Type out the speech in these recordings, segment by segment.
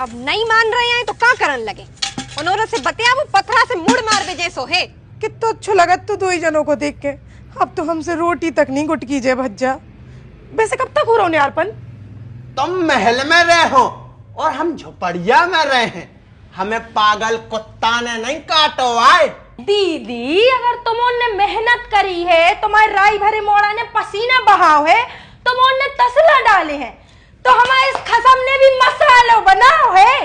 अब नहीं मान रहे हैं तो क्या करन लगे? उन्होंने से बतिया वो पथरा से मुड़ मार बे जैसो है। कितना अच्छा लगा तो दो ही जनों को देख के। अब तो हमसे रोटी तक नहीं गुट कीजिए भज्जा। वैसे कब तक हो रहा हूँ यारपन? तुम महल में रहे हो और हम झोपड़िया में रहे हैं। हमें पागल कुत्ता ने नहीं काटवाए। दीदी अगर तुमने मेहनत करी है, तुम्हारे राई भरे मोड़ा ने पसीना बहाव है, तुमने तसला डाले हैं, तो हमारे इस खसम ने भी मसालो बनाओ है।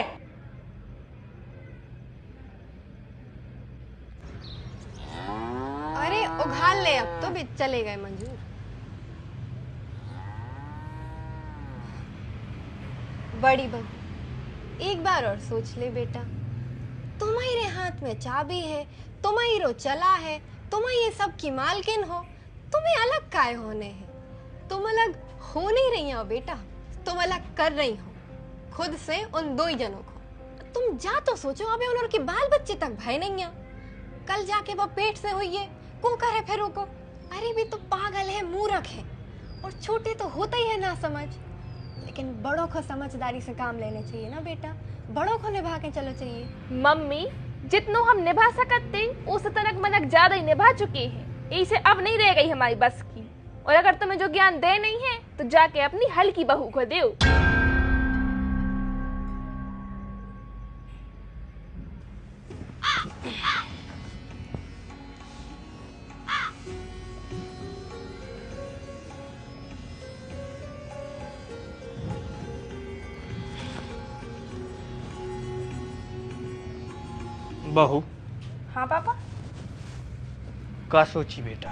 अरे उघाल ले, अब तो भी चले गए मंजूर। बड़ी बहू एक बार और सोच ले बेटा, तुम्हारे हाथ में चाबी है, तुम्हारी चला है, तुम ये सब की मालकिन हो, तुम्हें अलग काय होने हैं? तुम अलग हो नहीं रही हो बेटा, तुम अलग कर रही हो खुद से उन दो ही जनों को। तुम जा तो सोचो, अबे उनके बाल बच्चे तक भाई नहीं है, कल जाके वो पेट से हुई है को करे फिर को। अरे भी तो पागल है, मूर्ख है, और छोटे तो होता ही है ना समझ, लेकिन बड़ों को समझदारी से काम लेने चाहिए ना बेटा, बड़ों को निभा के चलो चाहिए। मम्मी जितनो हम निभा सकते उस तनक मनक ज्यादा ही निभा चुके हैं, इसे अब नहीं रह गई हमारी बस की। और अगर तुम्हें जो ज्ञान दे नहीं है तो जाके अपनी हल्की बहू को दो। बहू। हाँ पापा। का सोची बेटा,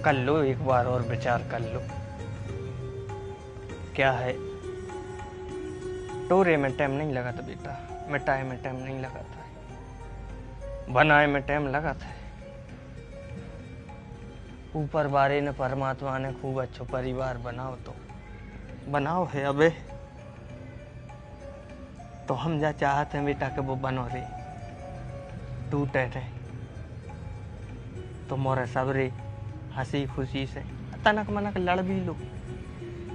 कर लो एक बार और विचार कर लो। क्या है, टोरे में टाइम नहीं लगा था बेटा, मिटाए में टाइम नहीं लगा था, बनाए में टाइम लगा था। ऊपर बारे ने परमात्मा ने खूब अच्छा परिवार बनाओ तो बनाओ है अबे, तो हम जा चाहते हैं बेटा कि वो बनो रे टूटे थे तो मोरे सबरे हंसी खुशी से तनक मनक लड़ भी लो,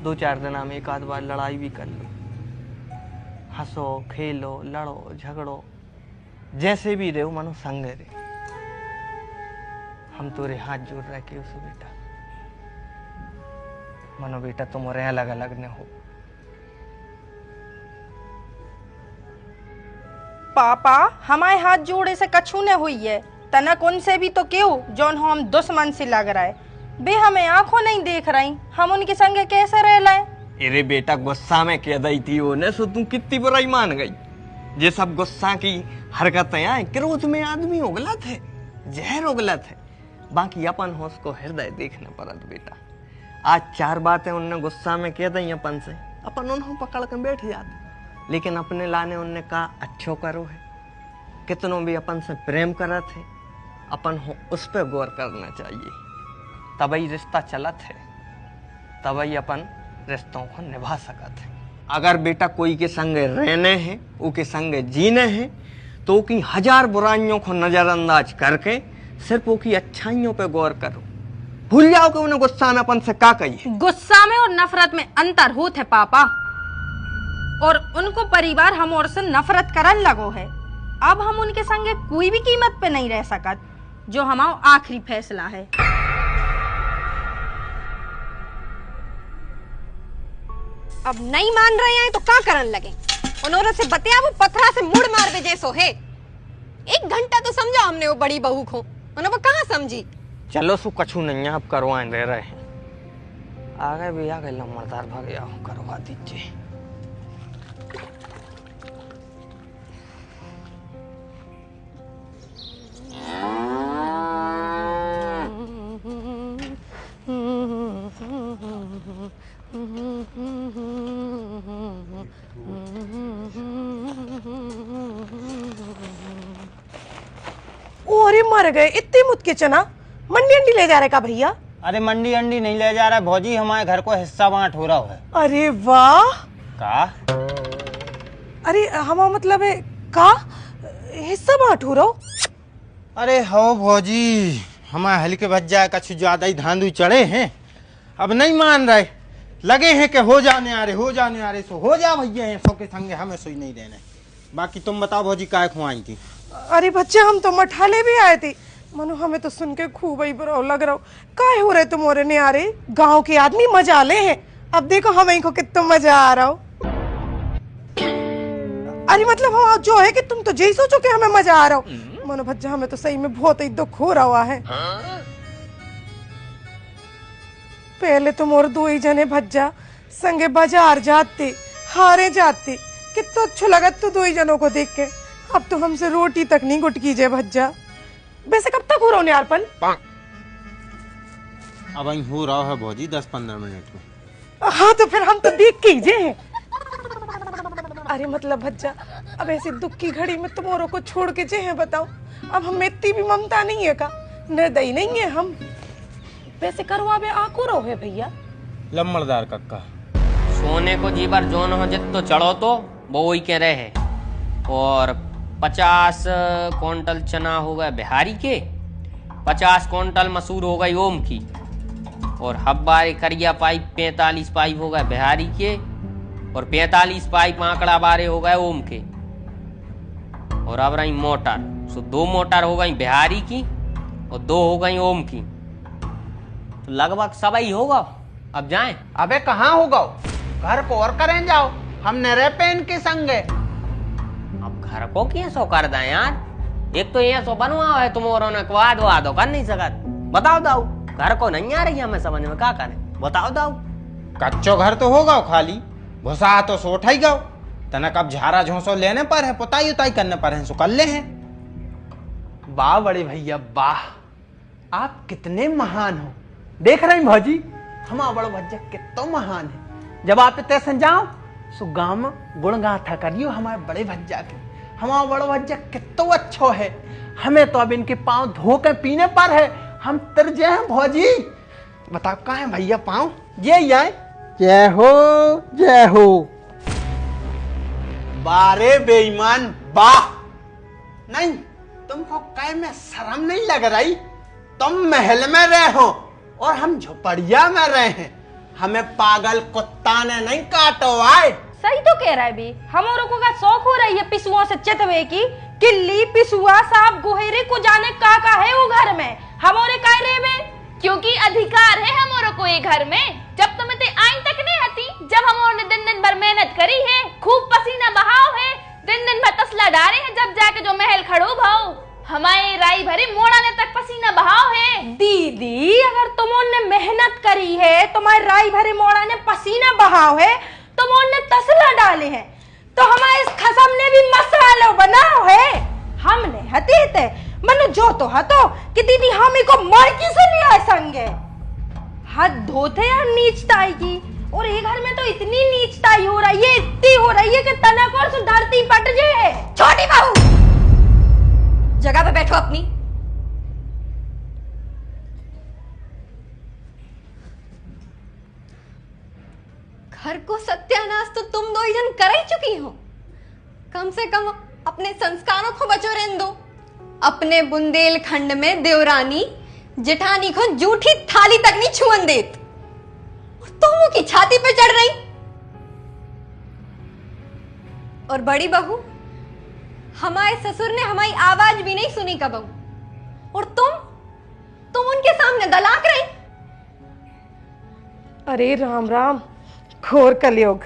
2-4 दिन में एक आध बार लड़ाई भी कर लो, हंसो खेलो लड़ो झगड़ो जैसे भी रहो, मनो संग रे। हम तोरे हाथ जोड़ रहे के उस बेटा, मनो बेटा तुम्हारे अलग अलग न हो। पापा हमारे हाथ जोड़े से कछु न हुई है, तनक उनसे भी तो क्यों जौन हम दुश्मन से लग रहा है, बे हमें आंखों नहीं देख रही, हम उनके संगे कैसे रह लाए? अरे बेटा गुस्सा में कह दी थी वो ने, सो तू कितनी बुराई मान गई। ये सब गुस्सा की हरकतें आए, क्रोध में आदमी उगलत है, जहर उगलत है, बाकी अपन हो उसको हृदय देखना पड़त बेटा। आज 4 बातें उनने गुस्सा में कह दी अपन से, अपन उन्होंने पकड़ कर बैठ जाते, लेकिन अपने लाने उनने कहा अच्छो करो है, कितनों भी अपन से प्रेम करत है, अपन हो उस पर गौर करना चाहिए, तभी रिश्ता चलत है, तभी अपन रिश्तों को निभा सकत है। अगर बेटा कोई के संग रहने हैं, उनके संग जीने हैं, तो की 1000 बुराइयों को नजरअंदाज करके सिर्फ उनकी अच्छाइयों पे गौर करो। भूल जाओ कि उन्हें गुस्सा में अपन से क्या कही। गुस्सा में और नफरत में अंतर होत है पापा, और उनको परिवार हम और से नफरत करन लगो है। अब हम उनके संगे कोई भी कीमत पे नहीं रह सकत, जो हमारा आखिरी फैसला है। अब नहीं मान रहे हैं तो क्या करन लगे? उन्होंने से बतिया वो पथरा से मुड़ मार बे जैसो है। 1 घंटा तो समझा हमने वो बड़ी बहू को, उन्होंने कहाँ समझी। चलो सु कछु नहीं आप करवाए दे रहे हैं, आगे भी आ गए लम्बरदार भाग गया, करवा दीजिए। अरे मर गए इतनी मुत के चना, मंडी अंडी ले जा रहे का भैया? अरे मंडी अंडी नहीं ले जा रहा है भौजी, हमारे घर को हिस्सा बांट हो रहा है। अरे वाह, का? अरे हमारा मतलब है का हिस्सा बांट हो रहा हो? अरे हो भौजी, हमारे हल्के बच जाए, कछु ज्यादा ही धांधु चढ़े हैं, अब नहीं मान रहे लगे हैं कि हो जाने आ रहे सो हो जा भैया, ऐसो के संगे हमें सोई नहीं देने। बाकी तुम बताओ भौजी काय खुआई थी? अरे बच्चे हम तो मठाले भी आए थे, मनो हमें तो सुन के खूब ही बुरा लग रहा हो। काय हो रहे तुम और ने आ रहे, गांव के आदमी मजा ले हैं। अब देखो हमें को कितना मजा आ रहा हो। अरे मतलब हम जो है कि तुम तो यही सोचो कि हमें मजा आ रहा हो। मनो भज्जा हमें तो सही में बहुत ही दुख हो रहा है। पहले तुम और दो ही जने भज्जा संगे बाजार जाते, हारे जाते, कितना अच्छा लगा तो दो ही जनों को देख के। अब तो हमसे रोटी तक नहीं गुट कीजिए भज्जा। वैसे कब तक हो रहा हूँ यारपन? अब અહીં हो रहा है भौजी 10-15 मिनट में। हाँ तो फिर हम तो देख के ही जे हैं। अरे मतलब भज्जा अब ऐसे दुख की घड़ी में तुम औरों को छोड़ के जे हैं, बताओ अब हम में इतनी भी ममता नहीं है का, निर्दयी नहीं है हम। वैसे करवा में आको रो है भैया लम्बड़दार कक्का। सोने को जी बार जोन हो जित तो चढ़ो तो वो ही कह रहे हैं। और 50 क्विंटल चना हो गए बिहारी के, 50 क्विंटल मसूर हो गई ओम की, और हब्बारे करिया पाइप 45 पाइप हो गए बिहारी के, और 45 पाइप आंकड़ा बारे हो गए ओम के। और अब रही मोटर, सो 2 मोटर हो गई बिहारी की और 2 हो गई ओम की, तो लगभग सब ही होगा। अब जाएं? अबे कहाँ होगा, घर को और करें जाओ, हमने रह पे इनके संगे। अब घर को क्या सो कर दें यार, एक तो ये सो बनवाओ है तुम और वादो कर नहीं सकत। बताओ दाऊ, घर को नहीं आ रही है, हमें समझ में क्या करें, बताओ दाऊ। कच्चो घर तो होगा खाली, घुसा तो सोठा ही गाओ, तनक अब झारा झोंसो लेने पर है, पुताई उताई करने पर है, सो कर ले हैं। वाह बड़े भैया वाह, आप कितने महान हो। देख रहे हैं भौजी, हमारा बड़ा भज्जा कितना महान है। जब आप इतने समझाओ सो गाँव में गुण गाथा करियो हमारे बड़े भज्जा के। हमारा बड़ा भज्जा कितना अच्छा है, हमें तो अब इनके पाँव धो के पीने पर है, हम तरजे हैं भौजी। बताओ कहाँ है भैया पाँव? ये जय हो जय हो। बारे बेईमान वाह, नहीं तुमको काय में शर्म नहीं लग रही? तुम महल में रहे हो और हम झोपड़िया में रहे हैं, हमें पागल कुत्ता ने नहीं काटो आए। सही तो कह रहा है भी, हम औरों को का शौक हो रही है पिसुओं से चितवे की। किल्ली पिसुआ सांप गोहेरे को जाने का है वो घर में, हम औरे काय रहे में? क्योंकि अधिकार है हम औरों को ये घर में। जब तुम्हें ते आइन तक नहीं आती, जब हम और ने दिन भर मेहनत करी है, खूब पसीना बहाव है, दिन भर तसला डारे हैं, जब जाके जो महल खड़ो भाव, हमारे राई भरी मोड़ा ने तक पसीना बहाव है। दीदी अगर तुमने मेहनत करी है, तुम्हारे राई भरे मोड़ा ने पसीना बहाव है, तुमने तसला डाले हैं, तो हमारे इस खसम ने भी मसाला बनाओ है। हमने हते थे मनु जो तो हतो कि दीदी हम को मड़की से लिया संगे। हाथ धोते यार नीचताई की, और ये घर में तो इतनी नीचताई हो रही है, इतनी हो रही है कि तनक और धरती पट जाए। छोटी बहू जगह पे बैठो अपनी। घर को सत्यानाश तो तुम दो ही जन कर ही चुकी हो। कम से कम अपने संस्कारों को बचो रहने दो। अपने बुंदेलखंड में देवरानी जेठानी को जूठी थाली तक नहीं छुअन देत, और तुम की छाती पे चढ़ रही। और बड़ी बहू, हमारे ससुर ने हमारी आवाज भी नहीं सुनी कबहू, और तुम उनके सामने दलाक रही। अरे राम राम, घोर कलयुग।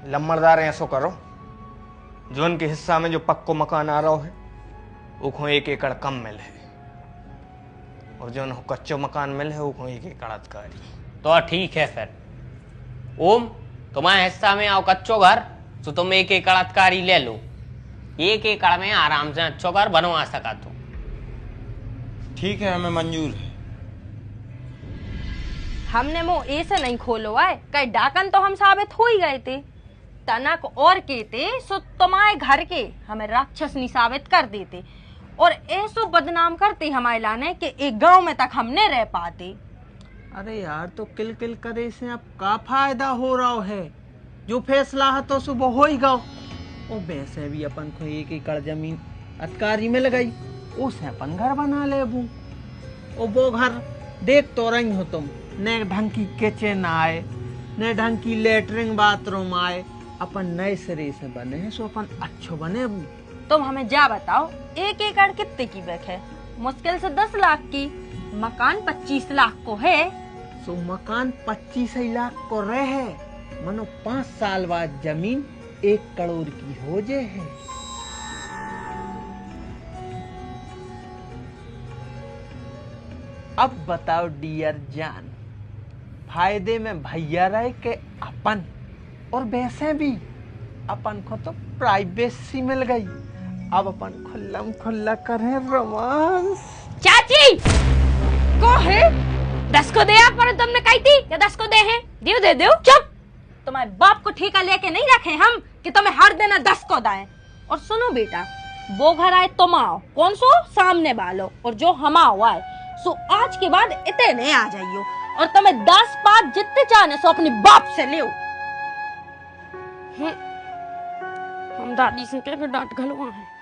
लम्बड़दार ऐसो करो, जो उनके हिस्सा में जो पक्को मकान आ रहा है वो 1 एकड़ कम मिल है, और जो कच्चो मकान मिल है वो 1 एकड़ अधिकारी। तो ठीक है फिर ओम, तुम्हारे हिस्सा में आओ कच्चो घर, तो तुम 1 एकड़ अधिकारी ले लो। 1 एकड़ में आराम से अच्छो घर बनवा सका तो ठीक है, हमें मंजूर है। हमने मुंह ऐसे नहीं खोलो है, कई डाकन तो हम साबित हो ही गए थे। तनक और कहते सो तुम्हारे घर के हमें राक्षस नहीं साबित कर देते, और ऐसो बदनाम करते हमारे लाने कि एक गांव में तक हम नहीं रह पाते। अरे यार तो किल किल करे से अब का फायदा हो रहा है? जो फैसला है तो सुबह हो ही गाओ। ओ वैसे भी अपन को 1 एकड़ जमीन अधिकारी में लगाई, उसे अपन घर बना ले। ओ वो घर देख तो रही हो तुम, न ढंग की किचन आए, न ढंग की लेटरिन बाथरूम आए। अपन नए सिरे से बने हैं, सो अपन अच्छो बने। तुम हमें जा बताओ, 1 एकड़ कितने की बेक है? मुश्किल से 10 लाख की। मकान 25 लाख को है। सो मकान 25 लाख को रहे, मनो 5 साल बाद जमीन 1 करोड़ की हो जे है। अब बताओ डियर जान, फायदे में भैया रहे के अपन, और वैसे भी अपन को तो प्राइवेसी मिल गई। अब अपन खुल्लम खुल्ला करें रोमांस। चाची को है 10 को दे आप, पर तुमने कही थी कि 10 को दे हैं, दियो दे दो। चुप! तुम्हारे बाप को ठेका लेके नहीं रखे हम कि तुम्हें हर दिन 10 को दाएं। और सुनो बेटा, वो घर आए तुम आओ, कौन सो सामने वालो, और जो हम आओ आए सो आज के बाद इतने आ जाइयो। और तुम्हें 10 पात जितने चाहने सो अपनी बाप से ले। हम दादी से कह डांट घलवा है।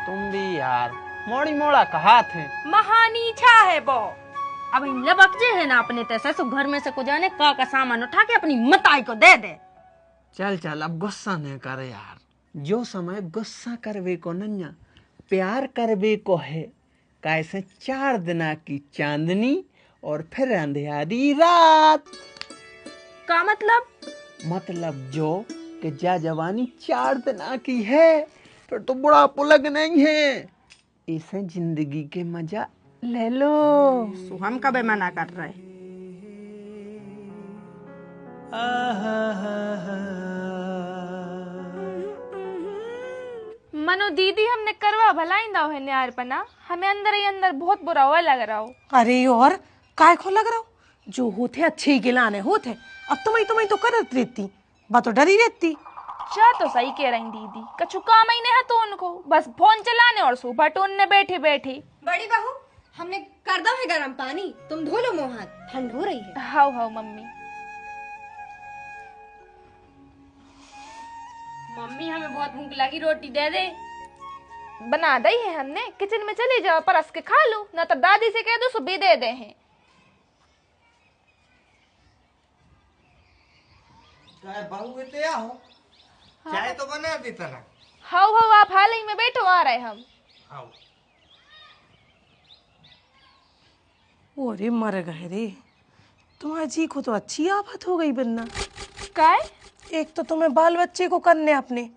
तुम भी यार मोड़ी मोड़ा कहा थे। महानी छा है वो। अब इन लबक जे है ना अपने तैसे सो घर में से को जाने का सामान उठा के अपनी मताई को दे दे। चल चल अब गुस्सा न कर यार, जो समय गुस्सा करवे को नन्या प्यार करवे को है। कैसे 4 दिना की चांदनी और फिर अंधेरी रात। का मतलब? मतलब जो कि जा जवानी 4 दिना की है, फिर तो बुढ़ा पुलग नहीं है। इसे जिंदगी के मजा ले लो। सो हम कबे मना कर रहे? मनो दीदी, हमने करवा भलाइंदा है न्यारपना, हमें अंदर ही अंदर बहुत बुरा हुआ लग रहा हो। अरे और काय को लग रहा हो, जो होते अच्छे गिलाने होते। अब तुम्हें तो करत रहती, बात तो डरी रहती। क्या तो सही कह रही दीदी, कछु काम ही नहीं है तो उनको बस फोन चलाने और सोफा टूटने बैठे बैठे। बड़ी बहू, हमने कर दो है गर्म पानी, तुम धो लो मुंह हाथ, ठंड हो रही है। How how mummy. मम्मी हमें बहुत भूख लगी, रोटी दे दे। बना दी है हमने, किचन में चले जाओ, परस के खा लो, ना तो दादी से कह दो सुबह दे दे हैं। चाय बहू इतने आओ, चाय तो बना दी तना। हाउ हाउ, आप हाल ही में बैठो, आ रहे हम। आओ। अरे मर गए रे, तुम्हारी जी को तो अच्छी आफत हो गई बनना। काय? एक तो तुम्हें बाल बच्चे को करने अपने,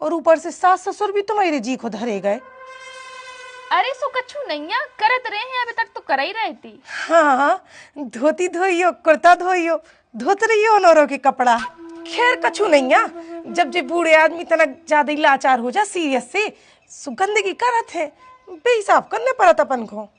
और ऊपर से सास ससुर भी तुम्हारे जी को धरे गए। अरे सो कछु नहीं है, करत रहे हैं, अभी तक तो कर ही रही थी। हाँ, धोती धोइयो, कुर्ता धोइयो, धोत रहियो नौरों के कपड़ा। खैर कछु नहीं है, जब जे बूढ़े आदमी तना ज्यादा लाचार हो जा सीरियस से, सुगंदगी करत है, बेहिसाब करने पड़त अपन को।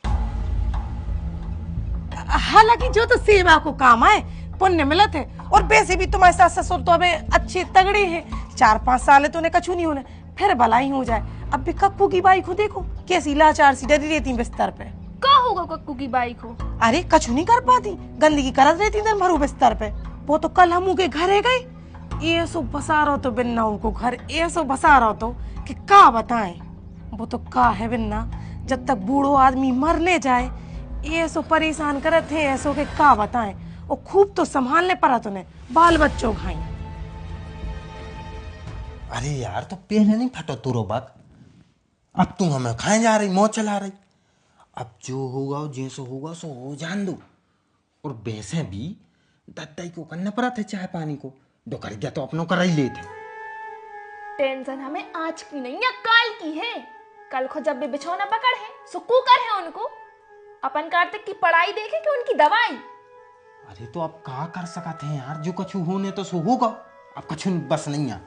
हालांकि जो तो सेवा को काम आए, पुण्य मिलत है। और वैसे भी तुम्हारे सास ससुर तो हमें अच्छे तगड़े हैं, 4-5 साल तो उन्हें कछु नहीं होने, फिर भलाई हो जाए। अब भी कक्कू की बाई को देखो, कैसी लाचार सी डरी रहती बिस्तर पे। का होगा कक्कू की बाई को? अरे कछु नहीं कर पाती, गंदगी करत रहती दिन भर बिस्तर पे। वो तो कल हम के घरे गए, ये सो बसा रहो तो बिन्ना उनको घर, ये सो बसा रहो तो कि का बताएं। वो तो का है बिन्ना, जब तक बूढ़ो आदमी मरने जाए ये सो परेशान करत है, ऐसो के का बताएं। और खूब तो संभालने पड़ा तूने, बाल बच्चों खाई। अरे यार तो पहले नहीं फटो तुरो बात, अब तुम हमें खाए जा रही, मौज चला रही। अब जो होगा जैसो होगा सो हो जान दो। और वैसे भी दत्ताई को करना पड़ा था चाय पानी को, डोकर गया तो अपनों कर ही लेते। टेंशन हमें आज की नहीं है, कल की है। कल को जब भी बिछौना पकड़ है, सुकू कर है उनको। अपन कार्तिक की पढ़ाई देखे कि उनकी दवाई। अरे तो अब क्या कर सकते हैं यार, जो कछु होने तो सो होगा, अब कछु बस नहीं है।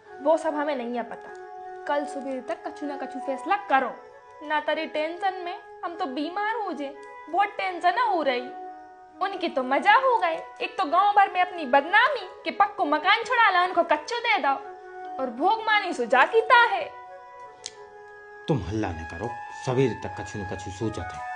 वो सब हमें नहीं है पता, कल सुबह तक कछु ना कछु फैसला करो, ना तेरी टेंशन में हम तो बीमार हो जाए, बहुत टेंशन हो रही। उनकी तो मजा हो गए, एक तो गांव भर में अपनी बदनामी कि पक्को मकान छुड़ा ला, उनको कच्चो दे दो, और भोग मानी सो जाकीता है। तुम हल्ला न करो, सवेरे तक कछु न कछु सोचते हैं।